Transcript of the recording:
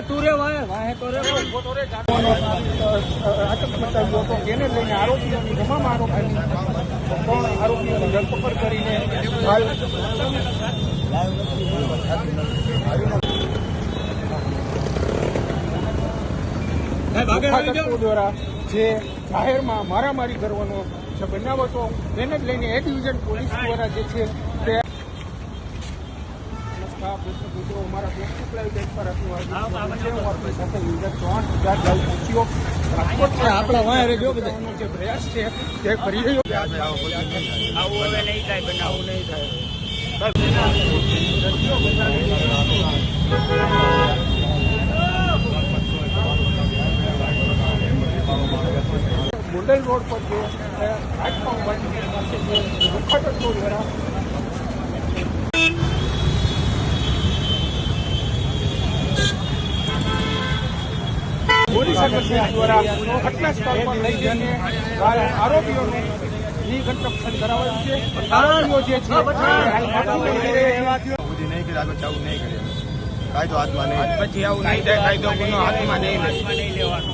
તું રે વાહે તો રે આતંક મચાવ્યો હતો, જેને લઈને આરોપીઓની તમામ આરોપીઓની ધરપકડ કરીને હાલ દ્વારા જે જાહેરમાં મારામારી કરવાનો જે બનાવ હતો તેને જ લઈને એ ડિવિઝન પોલીસ દ્વારા જે છે તે અમારા ફેસબુક લાઈવ પેજ પર હતું. આપણી સાથે યુઝર 3,000 લાઈવ પહોંચ્યો. આપણા વાહે રેજો બધા જે પ્રયાસ છે તે કરી રહ્યો. આવું હવે નહીં થાય, બનાવું નહીં થાય. મોડલ રોડ પર જે પ્લેટફોર્મ પાસે જે મુખાટકો દ્વારા પોલીસ દ્વારા ઘટના સ્થળ પર લઈ જઈને આરોપીઓનું રિકન્સ્ટ્રક્શન કરાવાયું છે. આરોપીઓ જે છે કાયદો હાથમાં નહીં, પછી આવું નહીં થાય, કાયદો હાથમાં નહીં લેવાનો.